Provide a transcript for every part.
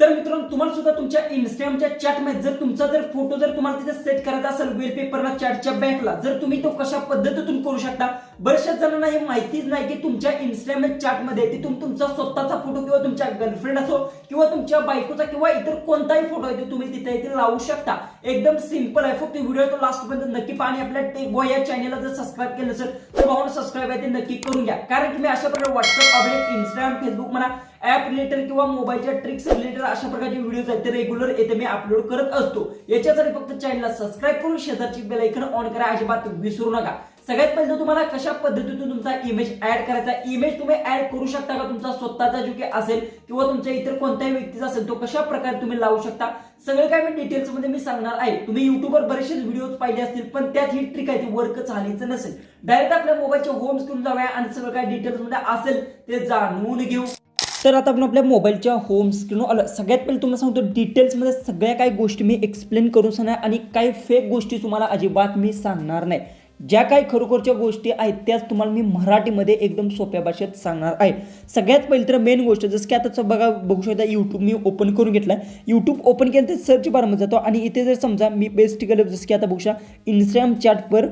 तर मित्रांनो तुम्हाला सुद्धा तुमच्या इंस्टाग्रामच्या चॅटमध्ये जर तुमचा फोटो तुम्हाला तिथे सेट करायचा असेल वेलपेपरला चॅटच्या बॅकला, जर तुम्ही तो कशा पद्धतीतून करू शकता. बऱ्याचशा जणांना हे माहितीच नाही की तुमच्या इंस्टाग्राम चॅटमध्ये तिथून तुमचा स्वतःचा फोटो किंवा तुमच्या गर्लफ्रेंड असो किंवा तुमच्या बायकोचा किंवा इतर कोणताही फोटो आहे तो तुम्ही तिथे लावू शकता. एकदम सिंपल आहे. फक्त व्हिडिओ तो लास्ट पर्यंत नक्की पहा आणि आपल्या टेक बॉय या चॅनलला जर सबस्क्राईब केलं असेल तर भावांनो सबस्क्राईब आहे ते नक्की करून घ्या. कारण की मी अशा प्रकारे व्हॉट्सअप अपडेट, इंस्टाग्राम, फेसबुक म्हणा ऍप रिलेटेड किंवा मोबाईलच्या ट्रिक्स रिलेटेड अशा प्रकारचे व्हिडिओज आहेत ते रेग्युलर येथे मी अपलोड करत असतो. याच्यासाठी फक्त चॅनलला सबस्क्राईब करून शेजारची बेल आयकॉन ऑन करा, अजिबात विसरू नका. सगळ्यात पहिले तुम्हाला कशा पद्धतीतून तुमचा इमेज ऍड करायचा. इमेज तुम्ही ऍड करू शकता का तुमचा स्वतःचा जो काही असेल किंवा तुमच्या इतर कोणत्याही व्यक्तीचा असेल तो कशा प्रकारे तुम्ही लावू शकता सगळं काय मी डिटेल्स मध्ये मी सांगणार आहे. तुम्ही युट्यूबवर बरेचसे व्हिडिओज पाहिले असतील पण त्यात ही ट्रिक आहे ती वर्क झालीच नसेल. डायरेक्ट आपल्या मोबाईलच्या होम स्क्रीन जाऊया आणि सगळं काय डिटेल्स मध्ये असेल ते जाणून घेऊ. तर आता आपण आपल्या मोबाईलच्या होम स्क्रीनवर आलं. सगळ्यात पहिले तुम्हाला सांगतो डिटेल्समध्ये सगळ्या काही गोष्टी मी एक्सप्लेन करून सांगणार आणि काही फेक गोष्टी तुम्हाला अजिबात मी सांगणार नाही. ज्या काही खरोखरच्या गोष्टी आहेत त्याच तुम्हाला मी मराठीमध्ये एकदम सोप्या भाषेत सांगणार आहे. सगळ्यात पहिली तर मेन गोष्ट जसं की आता बघू शकता यूट्यूब मी ओपन करून घेतला. यूट्यूब ओपन केलं तर सर्च बारमध्ये जातो आणि इथे जर समजा मी बेस्ट केलं जसं की आता बघू शकता इंस्टाग्राम चॅटवर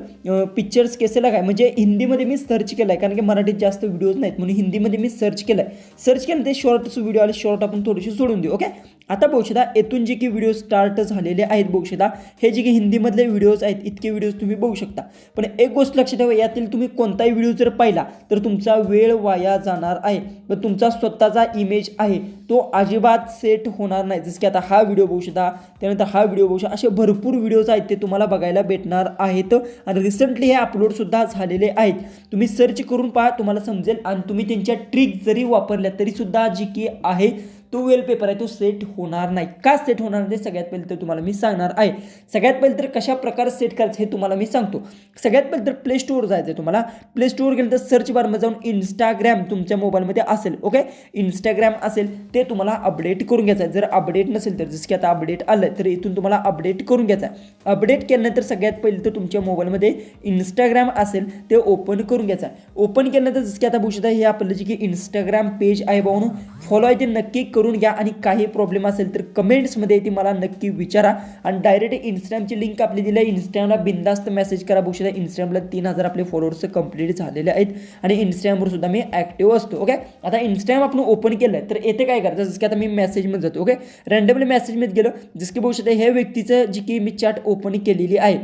पिक्चर्स कैसे लगाय म्हणजे हिंदीमध्ये मी सर्च केलं आहे कारण की मराठीत जास्त व्हिडिओज नाहीत म्हणून हिंदीमध्ये मी सर्च केलं आहे. सर्च केलं ते शॉर्ट्स व्हिडिओ आले, शॉर्ट आपण थोडीशी सोडून देऊ. ओके, आता बघू शकता येथून जे की व्हिडिओ स्टार्ट झालेले आहेत बघू शकता हे जे की हिंदीमधले व्हिडिओज आहेत इतके व्हिडिओज तुम्ही बघू शकता. पण एक गोष्ट लक्षात ठेवा यातील तुम्ही कोणताही व्हिडिओ जर पाहिला तर तुमचा वेळ वाया जाणार आहे. पण तुमचा स्वतःचा इमेज आहे तो अजिबात सेट होणार नाही. जसं की आता हा व्हिडिओ बघू शकता, त्यानंतर हा व्हिडिओ बघू शकता, असे भरपूर व्हिडिओज आहेत ते तुम्हाला बघायला भेटणार आहेत आणि रिसेंटली हे अपलोड सुद्धा झालेले आहेत. तुम्ही सर्च करून पहा तुम्हाला समजेल आणि तुम्ही त्यांच्या ट्रिक जरी वापरल्या तरी सुद्धा जी की आहे तो वेलपेपर आहे तो सेट होणार नाही. का सेट होणार नाही सगळ्यात पहिले तर तुम्हाला मी सांगणार आहे. सगळ्यात पहिले तर कशा प्रकारे सेट करायचं हे तुम्हाला मी सांगतो. सगळ्यात पहिले तर प्ले स्टोअर जायचं आहे. तुम्हाला प्ले स्टोअर गेलं तर सर्च बारमध्ये जाऊन इंस्टाग्राम तुमच्या मोबाईलमध्ये असेल. ओके, इंस्टाग्राम असेल ते तुम्हाला अपडेट करून घ्यायचं आहे. जर अपडेट नसेल तर जसं की आता अपडेट आलं तर इथून तुम्हाला अपडेट करून घ्यायचं आहे. अपडेट केल्यानंतर सगळ्यात पहिले तर तुमच्या मोबाईलमध्ये इंस्टाग्राम असेल ते ओपन करून घ्यायचं आहे. ओपन केल्यानंतर जसं की आता बघू शकता हे आपलं जे की इंस्टाग्राम पेज आहे भाऊन फॉलो आहे ते नक्की करून घ्या आणि काही प्रॉब्लेम असेल तर कमेंट्समध्ये ती मला नक्की विचारा आणि डायरेक्ट इंस्टाग्रामची लिंक आपली दिली आहे. इंस्टाग्रामला बिंदास्त मेसेज करा. बघू शकता इंस्टाग्रामला 3000 आपले फॉलोअर्स कंप्लीट झालेले आहेत आणि इंस्टाग्रामवर सुद्धा मी ॲक्टिव्ह असतो. ओके, आता इंस्टाग्राम आपण ओपन केलं तर येथे काय करायचं जसं की आता मी मेसेजमध्ये जातो. ओके, रँडमली मेसेजमध्ये गेलो जसं की बघू शकता ह्या व्यक्तीचं जी की मी चॅट ओपन केलेली आहे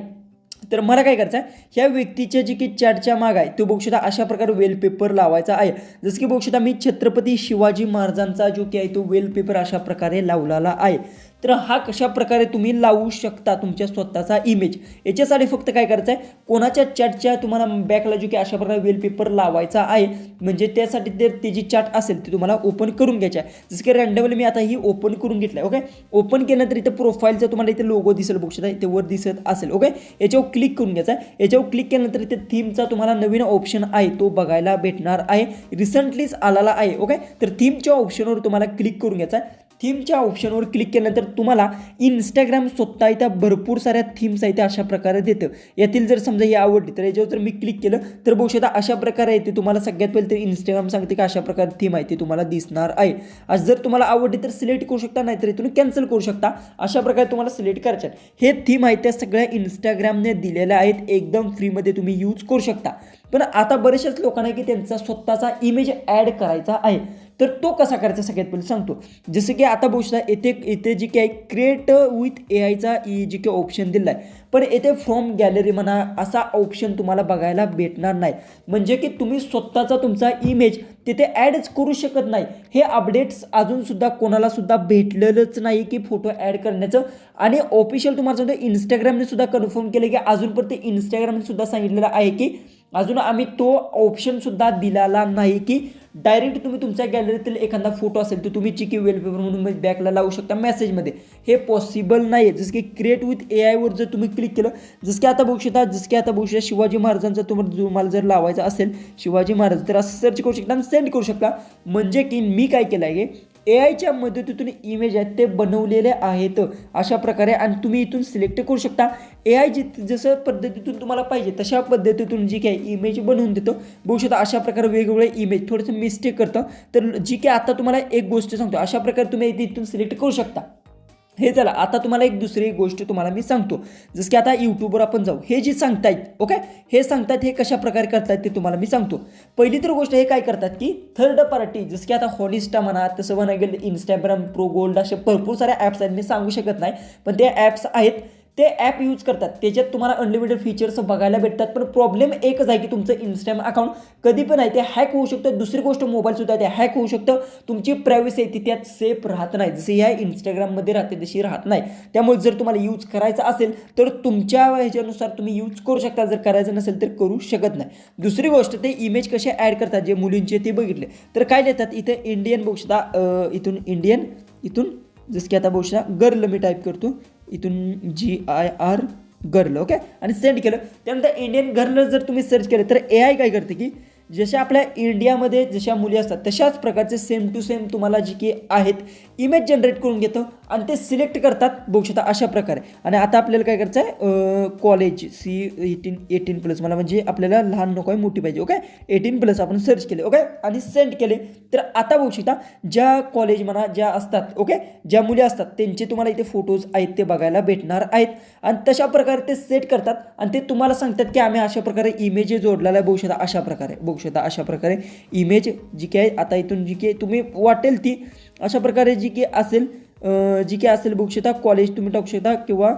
तर मला काय करायचं आहे ह्या व्यक्तीच्या जी की चॅटच्या माग आहे तो बघू शकता अशा प्रकारे वेलपेपर लावायचा आहे. जसं की बघू शकता मी छत्रपती शिवाजी महाराजांचा जो की आहे तो वेलपेपर अशा प्रकारे लावलेला आहे. तर हा कशा प्रकारे तुम्ही लावू शकता तुमच्या स्वतःचा इमेज. याच्यासाठी फक्त काय करायचं आहे कोणाच्या चॅटच्या तुम्हाला बॅकला जो की अशा प्रकारे वेलपेपर लावायचा आहे म्हणजे त्यासाठी ते जी चॅट असेल ती तुम्हाला ओपन करून घ्यायची आहे. जसं की रँडमली मी आता ही ओपन करून घेतलं आहे. ओके, ओपन केल्यानंतर इथे प्रोफाईलचा तुम्हाला इथे लोगो दिसेल बघू शकता इथे वर दिसत असेल. ओके, याच्यावर क्लिक करून घ्यायचा आहे. याच्यावर क्लिक केल्यानंतर इथे थीमचा तुम्हाला नवीन ऑप्शन आहे तो बघायला भेटणार आहे. रिसेंटलीच आलेला आहे. ओके, तर थीमच्या ऑप्शनवर तुम्हाला क्लिक करून घ्यायचा आहे. थीमच्या ऑप्शनवर क्लिक केल्यानंतर तुम्हाला इंस्टाग्राम स्वतः इथं भरपूर साऱ्या थीम्स आहेत अशा प्रकारे देतं. यातील जर समजा ही आवडली तर याच्यावर जर मी क्लिक केलं तर बघू शकता अशा प्रकारे येते. तुम्हाला सगळ्यात पहिले तर इंस्टाग्राम सांगते की अशा प्रकारे थीम आहे ती तुम्हाला दिसणार आहे. आज जर तुम्हाला आवडली तर सिलेक्ट करू शकता नाहीतर इथून कॅन्सल करू शकता. अशा प्रकारे तुम्हाला सिलेक्ट करायचे. हे थीम आहे त्या सगळ्या इंस्टाग्रामने दिलेल्या आहेत एकदम फ्रीमध्ये तुम्ही यूज करू शकता. पण आता बरेचशाच लोकांना की त्यांचा स्वतःचा इमेज ॲड करायचा आहे तर तो कसा करायचा सगळ्यात पहिले सांगतो. जसं की आता बघू शकता इथे जी काही क्रिएट विथ एआयचा जी काही ऑप्शन दिला आहे पण येथे फ्रॉम गॅलरी म्हणा असा ऑप्शन तुम्हाला बघायला भेटणार नाही. म्हणजे की तुम्ही स्वतःचा तुमचा इमेज तिथे ॲडच करू शकत नाही. हे अपडेट्स अजूनसुद्धा कोणाला सुद्धा भेटलेलंच नाही की फोटो ॲड करण्याचं. आणि ऑफिशियल तुम्हाला सांगतो इंस्टाग्रामने सुद्धा कन्फर्म केलं की अजूनपर्यंत इंस्टाग्रामने सुद्धा सांगितलेलं आहे की अजून आम्ही तो ऑप्शनसुद्धा दिलेला नाही की डायरेक्ट तुम्ही तुमच्या गॅलरीतील एखादा फोटो असेल तर तुम्ही चिकी वेलपेपर म्हणून बॅकला लावू शकता मेसेजमध्ये. हे पॉसिबल नाही आहे. जसं की क्रिएट विथ एआयवर जर तुम्ही क्लिक केलं जसं की आता बघू शकता शिवाजी महाराजांचा तुम्हाला जर लावायचा असेल शिवाजी महाराज तर असं सर्च करू शकता आणि सेंड करू शकता. म्हणजे की मी काय केलं आहे AIच्या मदतीतून इमेज आहेत ते बनवलेले आहेत अशा प्रकारे, आणि तुम्ही इथून सिलेक्ट करू शकता. AI जसं पद्धतीतून तुम्हाला पाहिजे तशा पद्धतीतून जी काही इमेज बनवून देतो. बघू शकता अशा प्रकारे वेगवेगळे इमेज थोडंसं मिस्टेक करतं. तर जी काही आता तुम्हाला एक गोष्ट सांगतो, अशा प्रकारे तुम्ही इथून सिलेक्ट करू शकता. हे चला आता तुम्हाला एक दुसरी गोष्ट तुम्हाला मी सांगतो. जसं की आता यूट्यूबवर आपण जाऊ. हे जे सांगतायत ओके, हे सांगतायत हे कशा प्रकारे करतायत ते तुम्हाला मी सांगतो. पहिली तर गोष्ट हे काय करतात की थर्ड पार्टी, जसं की आता हॉनिस्टा म्हणा, तसं म्हणा गेलं इंस्टाग्राम प्रो गोल्ड, असे भरपूर सारे ॲप्स आहेत. मी सांगू शकत नाही, पण ते ॲप्स आहेत. ते ॲप यूज करतात, त्याच्यात तुम्हाला अनलिमिटेड फीचर्स बघायला भेटतात. पण प्रॉब्लेम एकच आहे की तुमचं इंस्टाग्राम अकाउंट कधी पण आहे ते हॅक होऊ शकतं. दुसरी गोष्ट मोबाईलसुद्धा ते हॅक होऊ शकतं. तुमची प्रायव्हसी आहे ती त्यात सेफ राहत नाही, जशी ह्या इंस्टाग्राममध्ये राहते तशी राहत नाही. त्यामुळे जर तुम्हाला यूज करायचा असेल तर तुमच्या ह्याच्यानुसार तुम्ही यूज करू शकता, जर करायचं नसेल तर करू शकत नाही. दुसरी गोष्ट ते इमेज कसे ॲड करतात जे मुलींचे ते बघितले तर काय लिहितात इथे इंडियन बघू शकता. इथून इंडियन, इथून जसं की आता बघू शकता गर्ल मी टाईप करतो, इथून GIR गर्ल ओके, आणि सेंड केलं. त्यानंतर इंडियन गर्ल जर तुम्ही सर्च केलं तर AI काय करते की जशा आपल्या इंडियामध्ये जशा मुली असतात तशाच प्रकारचे सेम टू सेम तुम्हाला जी की आहेत इमेज जनरेट करून घेतं आणि ते सिलेक्ट करतात बघू शकता अशा प्रकारे. आणि आता आपल्याला काय करायचं आहे, कॉलेज C18+ मला म्हणजे आपल्याला लहान नको आहे, मोठी पाहिजे ओके. 18+ आपण सर्च केले ओके आणि सेंड केले. तर आता बघू शकता ज्या कॉलेज म्हणा ज्या असतात ओके, ज्या मुली असतात त्यांचे तुम्हाला इथे फोटोज आहेत ते बघायला भेटणार आहेत. आणि तशा प्रकारे ते सेट करतात आणि ते तुम्हाला सांगतात की आम्ही अशा प्रकारे इमेज जोडलेला आहे बघू शकता अशा प्रकारे. बघू शकता अशा प्रकारे इमेज जी काय आता इथून जी काही तुम्ही वाटेल ती अशा प्रकारे जी की असेल बघू शकता. कॉलेज तुम्ही टाकू शकता किंवा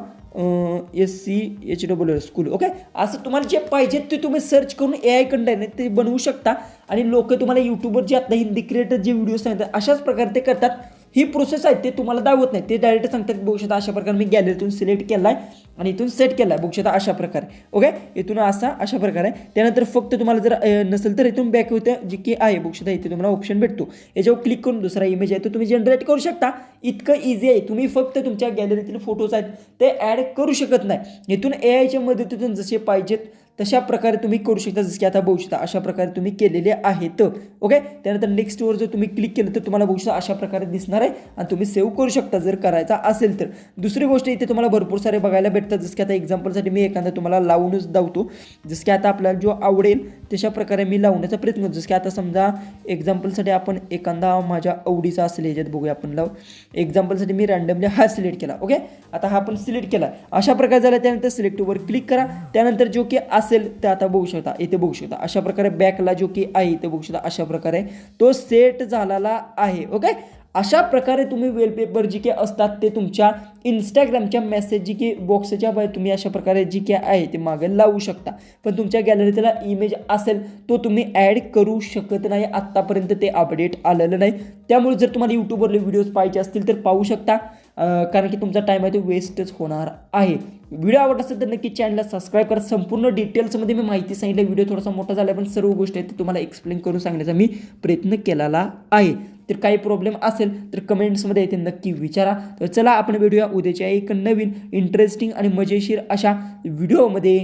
SCHWL स्कूल ओके. असं तुम्हाला जे पाहिजे ते तुम्ही सर्च करून AI कंटेंट ते बनवू शकता. आणि लोक तुम्हाला यूट्यूबवर जे आता हिंदी क्रिएटर जे व्हिडिओ सांगतात अशाच प्रकारे ते करतात. ही प्रोसेस आहे ते तुम्हाला दाखवत नाही, ते डायरेक्ट सांगतात बघू शकता अशा प्रकारे मी गॅलरीतून सिलेक्ट केला आहे आणि इथून सेट केला आहे बघू शकता अशा प्रकारे ओके. इथून अशा प्रकारे. त्यानंतर फक्त तुम्हाला जर नसेल तर इथून बॅक होतं जी की आहे बघू शकता. इथे तुम्हाला ऑप्शन भेटतो, याच्यावर क्लिक करून दुसरा इमेज आहे तो तुम्ही जनरेट करू शकता. इतकं इझी आहे. तुम्ही फक्त तुमच्या गॅलरीतील फोटोज आहेत ते ॲड करू शकत नाही. इथून AIच्या मदतीतून जसे पाहिजेत तशा प्रकारे तुम्ही करू शकता. जसं की आता बघू शकता अशा प्रकारे तुम्ही केलेले आहेत ओके. त्यानंतर नेक्स्टवर जर तुम्ही क्लिक केलं तर तुम्हाला बघू शकता अशा प्रकारे दिसणार आहे आणि तुम्ही सेव्ह करू शकता जर करायचा असेल तर. दुसरी गोष्ट इथे तुम्हाला भरपूर सारे बघायला भेटतात. जसं की आता एक्झाम्पलसाठी मी एखादा तुम्हाला लावूनच दावतो. जसं की आता आपल्याला जो आवडेल तशा प्रकारे मी लावण्याचा प्रयत्न करतो. जसं की आता समजा एक्झाम्पलसाठी आपण एखादा माझ्या आवडीचा असेल ह्याच्यात बघूया आपण लावू. एक्झाम्पलसाठी मी रँडमली हा सिलेक्ट केला ओके. आता हा आपण सिलेक्ट केला अशा प्रकारे झाला. त्यानंतर सिलेक्टवर क्लिक करा. त्यानंतर जो की असेल ते आता बघू शकता इथे बघू शकता अशा प्रकारे बॅकला जो की आहे इथे बघू शकता अशा प्रकारे तो सेट झालेला आहे ओके. अशा प्रकारे तुम्ही वेलपेपर जी काही असतात ते तुमच्या इंस्टाग्रामच्या मेसेज जी की बॉक्सच्या बाहेर तुम्ही अशा प्रकारे जी काही आहे ते मागे लावू शकता. पण तुमच्या गॅलरीतला इमेज असेल तो तुम्ही ॲड करू शकत नाही. आत्तापर्यंत ते अपडेट आलेलं नाही. त्यामुळे जर तुम्हाला यूट्यूबवरले व्हिडिओज पाहिजे असतील तर पाहू शकता, कारण की तुमचा टाईम आहे तो वेस्टच होणार आहे. व्हिडिओ आवडला असेल तर नक्की चॅनलला सबस्क्राईब करा. संपूर्ण डिटेल्समध्ये मी माहिती सांगितली. व्हिडिओ थोडासा मोठा झाला पण सर्व गोष्टी आहेत ते तुम्हाला एक्सप्लेन करून सांगण्याचा मी प्रयत्न केलेला आहे. तर काही प्रॉब्लेम असेल तर कमेंट्समध्ये येते नक्की विचारा. तर चला आपण भेटूया उद्याच्या एक नवीन इंटरेस्टिंग आणि मजेशीर अशा व्हिडिओमध्ये.